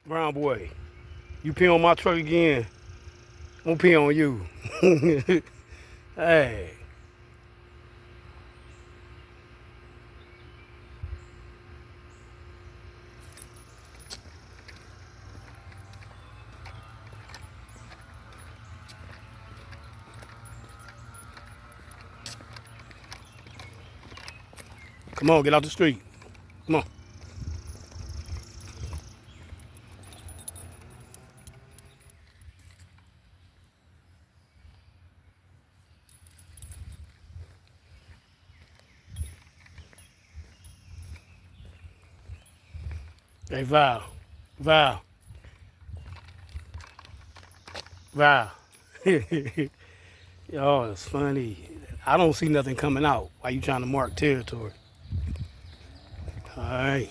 Brown boy, you pee on my truck again. I'm gonna pee on you. Hey, come on, get out the street. Come on. Hey, Val. Val. Val. Oh, it's funny. I don't see nothing coming out. Why you trying to mark territory? All right.